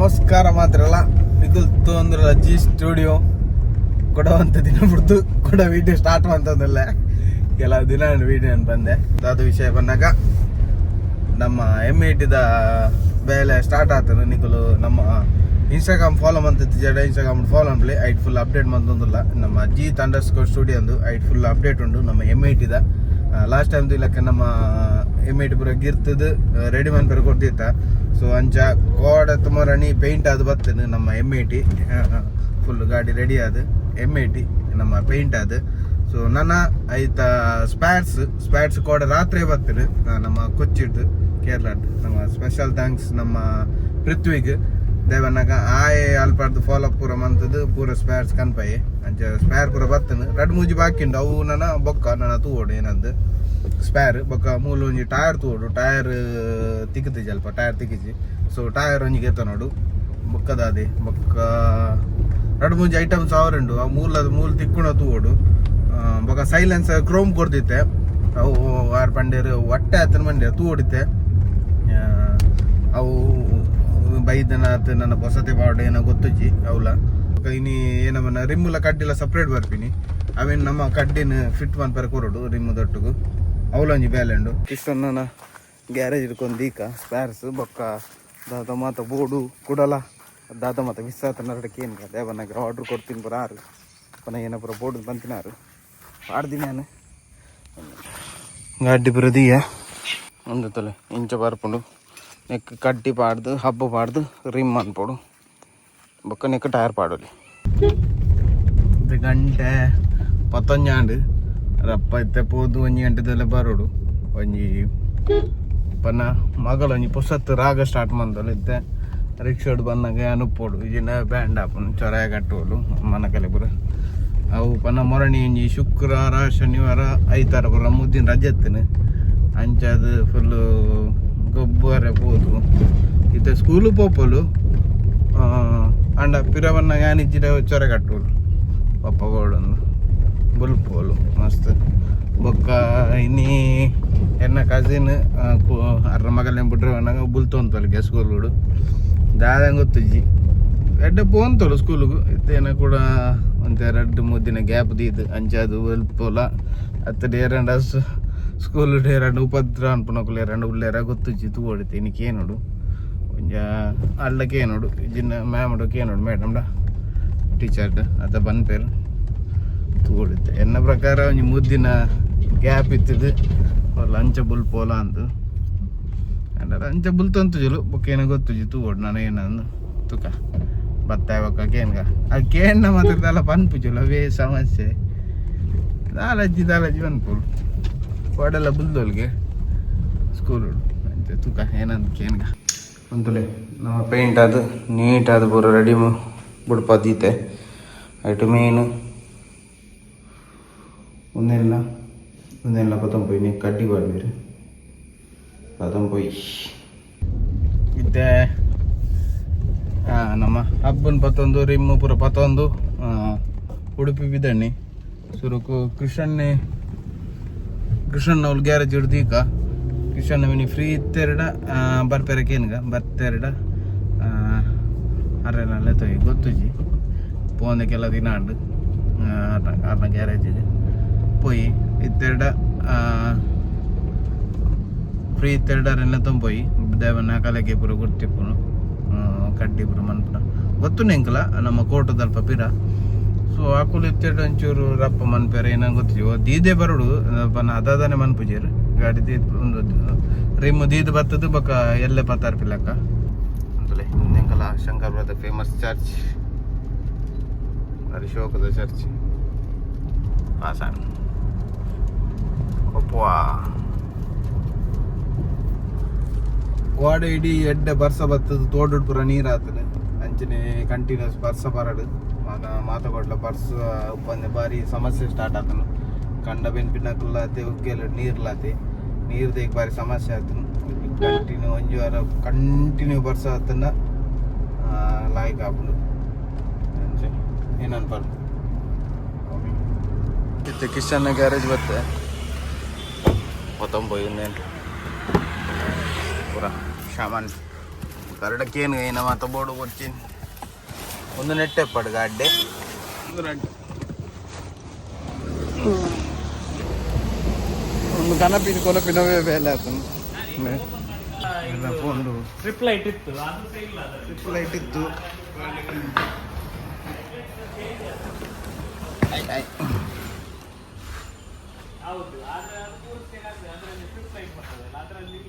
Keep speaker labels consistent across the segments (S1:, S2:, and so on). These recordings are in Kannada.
S1: ನಮಸ್ಕಾರ ಮಾತ್ರಲ್ಲ ಮಿಗುಲ್ತು ಅಂದ್ರೆ ಅಜ್ಜಿ ಸ್ಟುಡಿಯೋ ಕೊಡುವಂಥ ದಿನ ಬಿಡ್ತು ಕೊಡೋ ವಿಡಿಯೋ ಸ್ಟಾರ್ಟ್ ಮಾಡ್ತದಲ್ಲ ಕೆಲವು ದಿನ ವಿಡಿಯೋ ಬಂದೆ. ಅದು ವಿಷಯ ಬಂದಾಗ ನಮ್ಮ M80 ಬೇಲೆ ಸ್ಟಾರ್ಟ್ ಆಗ್ತದೆ. ನಿಖಲು ನಮ್ಮ ಇನ್ಸ್ಟಾಗ್ರಾಮ್ ಫಾಲೋ ಮಾಡ್ತಿದ್ದ ಜಡ ಇನ್ಸ್ಟಾಗ್ರಾಮ್ ಫಾಲೋ ಅನ್ಲಿ ಐಟ್ ಫುಲ್ ಅಪ್ಡೇಟ್ ಮಾಡ್ತಂದಿಲ್ಲ. ನಮ್ಮ G__ ಸ್ಟುಡಿಯೋ ಅಂದು ಐಟ್ ಫುಲ್ ಅಪ್ಡೇಟ್ ಉಂಟು ನಮ್ಮ M80 ಲಾಸ್ಟ್ ಟೈಮ್ದು ಇಲ್ಲಕ್ಕೆ ನಮ್ಮ M80 ಪೂರ ಗಿರ್ತದು ರೆಡಿ ಮಾಡಿ ಪೇರು ಕೊಡ್ತಿತ್ತ. ಸೊ ಅಂಚ ಕೋಡ ತುಮರಣಿ ಪೇಂಟ್ ಅದು ಬರ್ತದೆ ನಮ್ಮ M80 ಫುಲ್ ಗಾಡಿ ರೆಡಿ ಆದ M80 ನಮ್ಮ ಪೇಂಟ್ ಅದು. ಸೊ ನನ್ನ ಐತ ಸ್ಪ್ಯಾಟ್ಸ್ ಕೋಡ ರಾತ್ರಿ ಬರ್ತದೆ ನಮ್ಮ ಕೊಚ್ಚಿಟ್ಟು ಕೇರಳ. ನಮ್ಮ ಸ್ಪೆಷಲ್ ಥ್ಯಾಂಕ್ಸ್ ನಮ್ಮ ಪೃಥ್ವಿಗೆ ದೇವನಾಗ ಆಯೆ ಅಲ್ಪಾರ್ದು ಫಾಲೋ ಪೂರ ಮಂತದ್ದು ಪೂರ ಸ್ಪೇರ್ಸ್ ಕನ್ಪಾಯಿ ಅಂಚ ಸ್ಪೇರ್ ಪೂರ ಬರ್ತನು ರಡ್ ಮೂಜಿ ಬಾಕಿಂಡು ಅವು ನನ್ನ ಬೊಕ್ಕ ನನ್ನ ತೂವೋಡು ಏನಂದು ಸ್ಪೇರ್ ಬೊಕ್ಕ ಮೂಲು ಒಂಜಿ ಟೈರ್ ತೂವೋಡು. ಟೈರ್ ತಿಕ್ಕಿತಿಜಿ ಅಲ್ಪ ಟೈರ್ ತಿಕ್ಕಿಜಿ. ಸೊ ಟೈರ್ ಒಂಜಿ ಗೆತ್ತ ನೋಡು ಬೊಕ್ಕದಾದೆ ಬೊಕ್ಕ ರಡ್ ಮೂಜಿ ಐಟಮ್ಸ್ ಅವರುಂಡು ಅವು ಮೂಲ ತಿಕ್ಕೊಂಡು ತೂವೋಡು. ಬೊಕ್ಕ ಸೈಲೆನ್ಸ್ ಕ್ರೋಮ್ ಕೊಡ್ತಿತ್ತೆ ಅವು ಆರು ಪಂಡೇರು ಹೊಟ್ಟೆ ಹತ್ತನ ಮಂಡ್ಯ ತೂವೋಡಿತ್ತೆ ಅವು ಬೈದನಾತ್ ನನ್ನ ಹೊಸತೆ ಬಾರ್ಡ್ ಏನೋ ಗೊತ್ತಜ್ಜಿ ಅವಲ ಇನಿ ಏನಮ್ಮನ ರಿಮ್ಮುಲ ಕಡ್ಡಿಲ್ಲ ಸಪ್ರೇಟ್ ಬರ್ತೀನಿ ಅವೇನು ನಮ್ಮ ಕಡ್ಡಿನ ಫಿಟ್ ಮಾಡ್ಪರ ಕೊರೋಡು ರಿಮ್ಮು ದೊಟ್ಟುಗು ಅವಲೊಂಜಿ ಬ್ಯಾಲೆಂಡು ಇಷ್ಟೊಂದು ಗ್ಯಾರೇಜ್ ಇಡ್ಕೊಂಡು ದೀಕ ಸ್ಪೇರ್ಸ್ ಬೊಕ್ಕ ದಾದ ಮಾತ ಬೋರ್ಡು ಕುಡಲ ದಾದ ಮಾತ ಮಿಸ್ ಆತ ನರಡಕ್ಕೆ ಏನು ದೇವನಾಗ ಆರ್ಡ್ರ್ ಕೊಡ್ತೀನಿ ಪುರ ಆರು ಪುನಃ ಏನೋ ಪುರ ಬೋರ್ಡು ಬಂತಿನಾರು ಆಡ್ದಿನಿ ನಾನು ಗಾಡಿ ಪುರದೀಯ ಒಂದು ತಲೆ ಇಂಚ ಬರ್ಪುಂಡು ನೆಕ್ ಕಡ್ಡಿ ಪಾಡ್ದು ಹಬ್ಬ ಪಾಡ್ದು ರಿಮ್ ಅನ್ಪೋಡು ಬೊಕ್ಕ ನೆಕ್ ಟೈರ್ ಪಾಡೋಲಿ ಗಂಟೆ 11 ರಪ್ಪ ಇತ್ತೆ ಪೋದು 1 ಗಂಟೆದೆಲ್ಲ ಬರೋಡು ಒಂಜಿ ಪನ್ನ ಮಗಳು ಒಂಜಿ ಪುಸತ್ತು ರಾಗ ಸ್ಟಾರ್ಟ್ ಮಾಡ್ದಲ್ಲ ಇತ್ತೆ ರಿಕ್ಷೋಡು ಬಂದಾಗ ಅನುಪ್ಪೋಡು ಈಜಿನ ಬ್ಯಾಂಡ್ ಹಾಪನು ಚೊರಾಯ ಕಟ್ಟೋಳು ಮನ ಕಲೆ ಅವು ಪನ್ನ ಮೊರಣಿ ಒಂಜಿ ಶುಕ್ರವಾರ ಶನಿವಾರ ಐತಾರ ಪುರ ಮುದ್ದಿನ ರಜೆ ಎತ್ತನು ಅಂಚದು ಫುಲ್ಲು ಗೊಬ್ಬರ ಪೋದು ಇತ್ತೆ ಸ್ಕೂಲು ಪೋಪಲು ಅಂಡ ಪಿರವನ್ನ ಯಾನಿಜ್ಜಿದ ಚೊರೆ ಕಟ್ಟೋಳು ಪಪ್ಪಗೋಡೊಂದು ಬುಲ್ಪೋಲು ಮಸ್ತ್ ಬೊಕ್ಕ ಇನ್ನಿ ಎನ್ನ ಕಸಿನ್ ಅರ್ರ ಮಗಲ್ನ ಬಿಟ್ರೆ ಅನ್ನಾಗ ಬುಲ್ತೊಂತೊಲಿಗೆ ಸ್ಕೂಲುಡು ದಾದಂಗೆ ಗೊತ್ತಜ್ಜಿ ಎಡ್ಡೆ ಪೋಂತೋಳು ಸ್ಕೂಲಿಗೂ ಇತ್ತೇನ ಕೂಡ ಒಂದು 2-3 ದಿನ ಗ್ಯಾಪ್ ದೀದು ಅಂಚದು ಬುಲ್ಪೋಲ ಅತ್ತಡೆ 2 ಸ್ಕೂಲ್ 2 ಉಪದ್ರ ಅನ್ಪುನಕುಲು 2 ಉಳ್ಳೇರ ಗೊತ್ತುಜ್ಜಿ ತೂವಡಿತೆ ಇನ್ನಿಕ್ಕೆ ಏನೋಡು ಒಂಜ ಅಳ್ಳಕ್ಕೆ ಏನೋಡು ಇಜಿನ ಮ್ಯಾಮಡಕ್ಕೆ ಏನೋಡು ಮೇಡಮ್ಡ ಟೀಚರ್ಡ್ ಅದ ಬಂದ್ಪೇರು ತೂವಡಿತೆ ಎನ್ನ ಪ್ರಕಾರ ಒಂಜಿ ಮುದ್ದಿನ ಗ್ಯಾಪ್ ಇತ್ತಿದ್ದು ಲಂಚ ಬುಲ್ ಪೋಲ ಅಂತು ಅಂಡ ಲಂಚ ಬುಲ್ ತಂತುಜಲು ಬೊಕ್ಕೇನ ಗೊತ್ತುಜಿ ತೂವಡು ನಾನು ಏನಂದು ತುಕ ಬತ್ತ ಯಾವಾಗ ಕೇನ್ಗ ಅದು ಕೇಣ್ಣ ಮಾತಾಡ್ದಲ್ಲ ಪನ್ಪುಜಲು ಅವೇ ಸಮಸ್ಯೆ ದಾಲಜ್ಜಿ ಪನ್ಪುಲು ವಾಡೆಲ್ಲ ಬುಲ್ದೋಲ್ಗೆ ಸ್ಕೂಲು ಅಂತೆ ತೂಕ ಏನಂತ ಕೇನ್ಗ ಅಂತಲೇ ನಮ್ಮ ಪೇಂಟ್ ಅದು ನೀಟ್ ಅದು ಪೂರ ರೆಡಿ ಬಿಡ್ಪದೀತೆ ಐಟು ಮೇನು ಒಂದೆಲ್ಲ ಪತ್ತಂಪೊಯ್ ನೀ ಕಡ್ಡಿ ಬಾಡ್ಬೇರು ಪತ್ತಂಪೊಯ್ ಇತ್ತೆ ನಮ್ಮ ಹಬ್ಬನ ಪತ್ತೊಂದು ರಿಮ್ಮು ಪೂರ ಪತ್ತೊಂದು ಉಡುಪಿ ಬಿದಣ್ಣಿ ಸುರುಕು ಕೃಷ್ಣನ್ ಅವ್ಳು ಗ್ಯಾರೇಜ್ ಹಿಡ್ದೀಕ ಕೃಷ್ಣನ ಮಿನಿ ಫ್ರೀ ಇತ್ತೆರಡ ಬರ್ಪೆರಕೇನ್ಗ ಬತ್ತೆರಡ ಅರ್ರೆನಲ್ಲೇ ತೊಯ್ ಗೊತ್ತುಜಿ ಪೋಂದಕ್ಕೆಲ್ಲ ದಿನ ಅಂಡು ಅರ್ನ ಗ್ಯಾರೇಜಿಗೆ ಪೋಯಿ ಇತ್ತೆರಡ ಫ್ರೀ ಇತ್ತೆರಡ ಅರೆಲ್ಲ ತೊಂಪೋಯಿ ದೇವನ ಕಲೆಗೆ ಪೂರ ಗುರ್ತಿಪ್ಪುನು ಕಡ್ಡಿ ಪೂರ ಮನ್ಪುನ ಗೊತ್ತು ನೆಂಕಲ ನಮ್ಮ ಕೋಟದಲ್ಪ ಪಿರ. ಸೊ ಆಕುಲು ಇತ್ತೆರಡು ಒಂಚೂರು ರಪ್ಪ ಮನ್ಪೇರ ಏನೋ ಗೊತ್ತಿಜಿ ದೀದೆ ಬರೋಡು ಪನ ಅದಾದಾನೆ ಮನ್ಪುಜೇರು ಗಾಡಿ ದೀದ್ ಒಂದು ರಿಮ್ ದೀದ್ ಬತ್ತದು ಬೊಕ್ಕ ಎಲ್ಲೆ ಪತ್ತಾರ್ಪಿಲ್ಲಕ್ಕ ಅಂತಲೇ ನೆಂಕಲ ಶಂಕರ್ಪುರದ ಫೇಮಸ್ ಚರ್ಚ್ ಅರಿಶೋಕದ ಚರ್ಚ್ ಪಾಸಾನ್ ಒಪ್ಪುವಾ ಗೋಡೆ ಇಡೀ ಎಡ್ಡೆ ಬರ್ಸ ಬತ್ತದು ತೋಡು ಪೂರ ನೀರು ಆತದೆ ಅಂಚನೆ ಕಂಟಿನ್ಯೂಸ್ ಬರ್ಸ ಬರಡು ಮಾತಕೊಡ್ಲ ಬರ್ಸ ಉಪ್ಪಂದೆ ಬಾರಿ ಸಮಸ್ಯೆ ಸ್ಟಾರ್ಟ್ ಆತನು ಕಂಡ ಬೆನ್ಪಿನಕುಲ್ಲಾತೆ ಉಗ್ಗೆಲ್ಲ ನೀರ್ಲಾತೆ ನೀರು ದೇಕ್ ಬಾರಿ ಸಮಸ್ಯೆ ಆತನು ಕಂಟಿನ್ಯೂ 1 ವಾರ ಕಂಟಿನ್ಯೂ ಬರ್ಸ ಆತನ ಲಾಯ್ಕ್ ಆಪುಂಡು ಅಂಚೆ ಏನನ್ಪಲ್ ಇತ್ತೆ ಕಿಶನ್ ಗ್ಯಾರೇಜ್ ಬತ್ತೆ ಪತ್ತೊಂಬೊಯ್ ಪೂರ ಸಾಮಾನು ಕರಡಕ್ಕೇನು ಏನ ಮಾತ ಬೋರ್ಡು ಕೊಡ್ತೀನಿ ಒಂದು ನೆಟ್ಟೆ ಪಡ್ ಗಾಡ್ಡೆ ಒಂದು ಕನಪಿನ ಕೊನಪಿನವೇ ಬೇಲೆ ಆತನು ಒಂದು ಟ್ರಿಪ್ ಲೈಟ್ ಇತ್ತು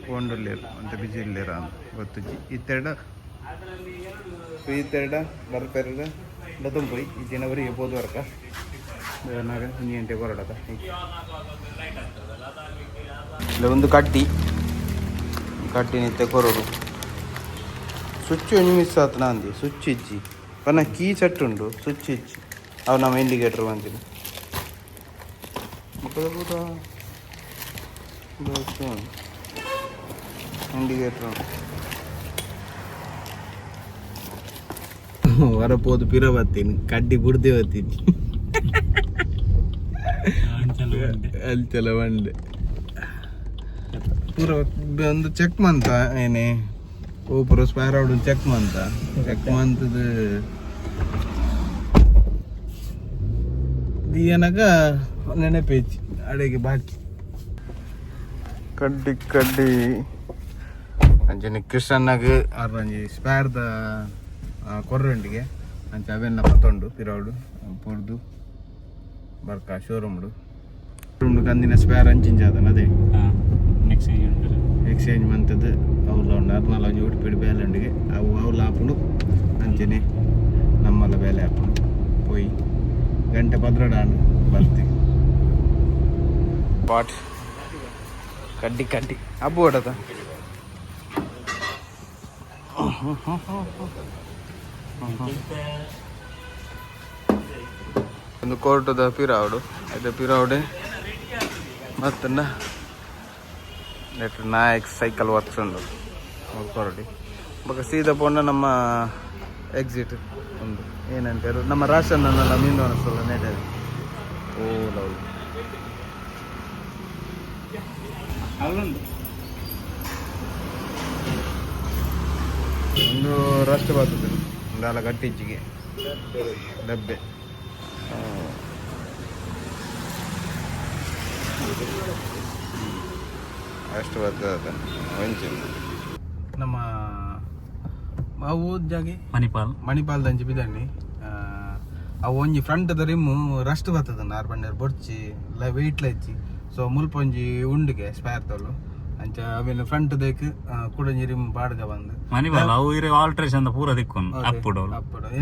S1: ಫೋನ್ಲಿಲ್ಲ ಅಂತ ಬಿಜಿ ಇಲ್ಲಿರ ಗೊತ್ತು ಇತ್ತೆರಡ ಬರ್ಪೆರಡ ಬದುಂಪುಯಿ ಈ ಜನವರಿಗೆ ಬೋದು ವರ್ಕ ನಾಗ ಇನ್ನು ಗಂಟೆಗೆ ಹೊರಡದ ಇಲ್ಲ ಒಂದು ಕಟ್ಟಿ ನಿತ್ತೆ ಕೊರಡು ಸ್ವಿಚ್ ಒಂಜಿ ಮಿಸ್ ಆತನ ಅಂದಿ ಸ್ವಿಚ್ ಇಜ್ಜಿ ಪನ್ನ ಕೀ ಸೆಟ್ ಉಂಡು ಸ್ವಿಚ್ ಇಜ್ಜಿ ಅವು ನಮ್ಮ ಇಂಡಿಕೇಟ್ರ್ ಬಂತೀನಿ ಇಂಡಿಕೇಟ್ರ್ ಹೊರಪೋದು ಪಿರ ಬರ್ತೀನಿ ಕಡ್ಡಿ ಬುಡ್ದೆ ಬರ್ತೀನಿ ಅಂಚಲ ಬಂಡೆ ಪೂರ ಒಂದು ಚೆಕ್ ಮಂತ ಏನೇ ಓ ಪೂರ ಸ್ಪೇರ್ ಔಡ್ ಚೆಕ್ ಮಂತದ ದಿಯನಗ ನೆನಪೇಚಿ ಅಡೆಗೆ ಬಾಕಿ ಕಡ್ಡಿ ಅಂಚನೆ ಕೃಷ್ಣನಾಗ ಅರ್ರಂಜಿ ಸ್ಪೇರ್ದ ಕೊರ್ರಂಡಿಗೆ ಅಂಚ ಅವೆಲ್ಲ ಪತ್ತೊಂಡು ಪಿರೌಡು ಪುರ್ದು ಬರ್ಕ ಶೋರೂಮ್ಡು ಕಂದಿನ ಸ್ಪೇರ್ ಅಂಚಿಂಚ ಅದನ್ನ ಅದೇ ಎಕ್ಸ್ಚೇಂಜ್ ಮಂತದ್ದು ಅವ್ಲ ಉಂಡು ಅರ್ನಾಲ ಒಂಜಿ ಉಡುಪಿಡು ಬೇಲೆಂಡಿಗೆ ಅವು ಅವ್ಲ ಹಾಪುಂಡು ಅಂಚನೆ ನಮ್ಮಲ್ಲ ಬೇಲೆ ಹಾಪುಂಡು ಪೋಯಿ ಗಂಟೆ ಪದ್ರಡಾಂಡು ಬರ್ತೀವಿ ಪಾಟ್ ಕಡ್ಡಿ ಹಬ್ಬು ಹೊಡತ ಒಂದು ಕೋರ್ಟದ ಪಿರಾವಡು ಅದು ಪಿರಾವಡೆ ಮತ್ತನ್ನ ನಾಯಕ್ ಸೈಕಲ್ ವರ್ಕ್ಸ್ ಉಂಡು ಕೊರಡಿ ಬೊಕ ಸೀದಾ ಪೋಂಡ ನಮ್ಮ ಎಕ್ಸಿಟ್ ಉಂಡು ಏನಂತಾರೆ ನಮ್ಮ ರಾಶನನ್ನೆಲ್ಲ ಮೀನು ಅನಿಸಲ್ಲ ನೆಟ್ಟದು ಓಲವು ಒಂದು ರಷ್ಟು ಬರ್ತದೆ ಒಂದು ಅಲ್ಲ ಗಟ್ಟಿಚ್ಚಿಗೆ ಡಬ್ಬೆ ಅಷ್ಟು ಬರ್ತದೆ ನಮ್ಮ ಅವು ಜಾಗೆ ಮಣಿಪಾಲ್ ದಂಚಿ ಬಿದಂಡಿ ಅವು ಒಂಜಿ ಫ್ರಂಟ್ ರಿಮ್ಮು ರಸ್ಟ್ ಬರ್ತದ ಆರು ಬಂಡರ್ ಬೊಡ್ಚಿ ವೆಯ್ಟ್ ಲಚ್ಚಿ ಸೊ ಮುಲ್ಪ ಒಂಜಿ ಉಂಡಿಗೆ ಸ್ಪೇರ್ ತೊಲು ಅಂಚ ಅವೆಲ್ಲ ಫ್ರಂಟ್ ದೇಕ್ ಕುಡಂಜಿ ರಿಮ್ ಬಾಡ್ಗ ಬಂದು
S2: ಮಣಿಪಾಲ್ ಅವು ಆಲ್ಟ್ರೇಷನ್ ಪೂರ ದಿಕ್ಕುನು ಅಪ್ಪುಡು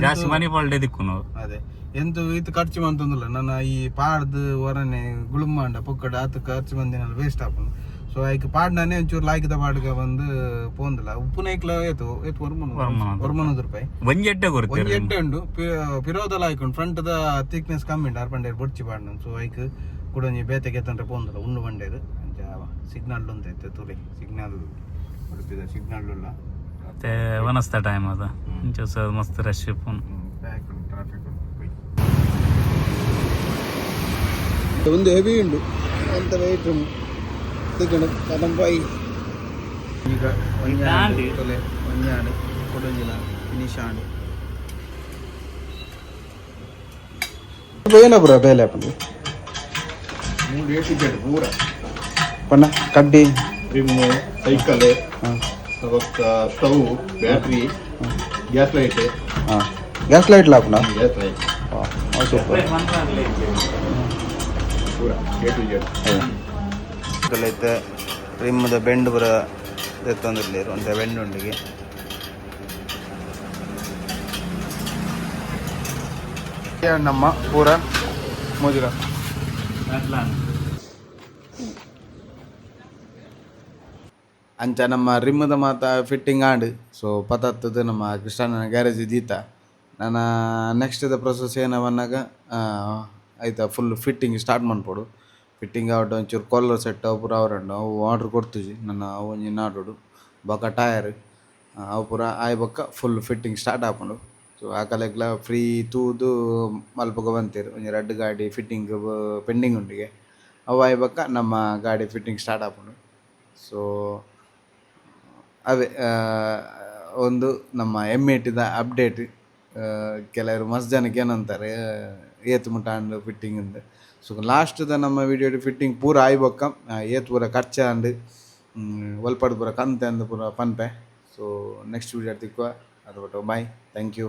S2: ಜಾಸ್ತಿ ಮಣಿಪಾಲ್ ಡೇ ದಿಕ್ಕುನು
S1: ಅದೇ ಎಂತ ಇದು ಖರ್ಚು ಮಂತಂದಿಲ್ಲ ನನ್ನ ಈ ಪಾಡ್ದು ಹೊರನೆ ಗುಳುಮಾಂಡ ಪೊಕ್ಕಡ ಆತ ಖರ್ಚು ಮಂದಿನ ವೇಸ್ಟ್ ಆಪುಂಡು ಸೊ ಐಕ್ ಪಾಡ್ನಾನೆ ಒಂಚೂರು ಲಾಯ್ಕಿದ ಪಾಡ್ಗ ಬಂದು ಪೋಂದಿಲ್ಲ ಉಪ್ಪುನ ಐಕ್ಲ ಏತು ವರ್ಮನೂರು ರೂಪಾಯಿ
S2: ಒಂಜಿ ಎಡ್ಡೆ
S1: ಉಂಡು ಪಿರೋದಲ ಆಯ್ಕೊಂಡು ಫ್ರಂಟ್ ದ ಥಿಕ್ನೆಸ್ ಕಮ್ಮಿ ಉಂಡು ಆರು ಬಂಡೇರು ಬೊಡ್ಚಿ ಪಾಡ್ನ ಸೊ ಐಕ್ ಕುಡಂಜಿ ಬೇತೆಗೆ ಎತ್ತಂದ್ರೆ ಪೋಂದಿಲ್ಲ ಉಂಡು ಬಂಡೇರು ಸಿಗ್ನಲ್ ಉಂತೈತೆ ತುಳಿ ಸಿಗ್ನಲ್ ಉಡುಪಿದ ಸಿಗ್ನಲ್ ಇಲ್ಲ
S2: ಮತ್ತೆ ವನಸ್ತ ಟೈಮ್ ಅದ ಮಸ್ತ್ ರಶ್
S1: ಟ್ರಾಫಿಕ್ ಒಂದು ಹೆವಿ ಉಂಡು ಅಂತ ವೆಯ್ಟ್ ಉಂಡು ತಿಕ್ಕಂಡು ಕದಂಬಾಯಿ ಈಗ ಒಂಜಾಡು ಕೊಡಂಜಿನ ಫಿನಿಶಾಂಡು ಏನ ಪುರ ಬೇಲೆ ಹಾಪಂದು 3 A to Z ಪೂರ ಪನ್ನ ಕಡ್ಡಿ rim cycle stove battery gas light ಲಾಪನ ಗ್ಯಾಸ್ ಲೈಟ್ ಸೂಪರ್ ಪೂರ A to Z ಐತೆ ರಿಮ್ಮದ ಬೆಂಡ್ ಪೂರ ತೆತ್ತೊಂದಿರ್ಲೇರು ಅಂತ ಬೆಂಡ್ ಉಂಡಿಗೆ ನಮ್ಮ ಪೂರ ಮೋದಿರ ಅಂಚ ನಮ್ಮ ರಿಮ್ಮದ ಮಾತ ಫಿಟ್ಟಿಂಗ್ ಆಂಡ್ ಸೊ ಪತ್ತತ್ತದ ನಮ್ಮ ಕೃಷ್ಣನ ಗ್ಯಾರೇಜ್ ದೀತ ನಾನು ನೆಕ್ಸ್ಟ್ ಪ್ರೊಸೆಸ್ ಏನವನ್ನಾಗ ಆಯ್ತಾ ಫುಲ್ ಫಿಟ್ಟಿಂಗ್ ಸ್ಟಾರ್ಟ್ ಮಾಡ್ಕೊಡು ಫಿಟ್ಟಿಂಗ್ ಆವಟ್ಟು ಒಂಚೂರು ಕಾಲರ್ ಸೆಟ್ ಅವು ಪೂರ ಅವರಂಡು ಅವು ಆರ್ಡ್ರ್ ಕೊಡ್ತೀವಿ ನನ್ನ ಅವು ಒಂಜಿ ನಾಡೋಡು ಬೊಕ್ಕ ಟಯರ್ ಅವು ಪೂರ ಆಯ್ ಬೊಕ್ಕ ಫುಲ್ ಫಿಟ್ಟಿಂಗ್ ಸ್ಟಾರ್ಟ್ ಹಾಕೊಂಡು ಸೊ ಆ ಕಲೆಗ್ಲ ಫ್ರೀ ತೂದು ಮಲ್ಪಗ ಬಂತೀರು ಒಂಜಿ 2 ಗಾಡಿ ಫಿಟ್ಟಿಂಗ್ ಪೆಂಡಿಂಗ್ ಉಂಡಿಗೆ ಅವು ಆಯ್ ಬೊಕ್ಕ ನಮ್ಮ ಗಾಡಿ ಫಿಟ್ಟಿಂಗ್ ಸ್ಟಾರ್ಟ್ ಹಾಕೊಂಡು ಸೊ ಅವೇ ಒಂದು ನಮ್ಮ ಎಮ್ಮೆಟಿದ ಅಪ್ಡೇಟ್. ಕೆಲವರು ಮಸ್ತ್ ಜನಕ್ಕೆ ಏನಂತಾರೆ ಏತು ಮುಟ್ಟಾಂಡು ಫಿಟ್ಟಿಂಗ್ ಅಂತ. ಸೊ ಲಾಸ್ಟ್ದ ನಮ್ಮ ವಿಡಿಯೋ ಫಿಟ್ಟಿಂಗ್ ಪೂರ ಆಯ್ಬೊಕ್ಕ ಏತ್ ಪೂರ ಖರ್ಚ ಅಂಡು ಒಲ್ಪಡು ಪೂರ ಕಂತೆ ಅಂದು ಪೂರ ಪನ್ಪೆ. ಸೊ ನೆಕ್ಸ್ಟ್ ವಿಡಿಯೋ ತಿಕ್ಕುವ ಅದು ಬಿಟ್ಟು ಬಾಯ್, ಥ್ಯಾಂಕ್ ಯು.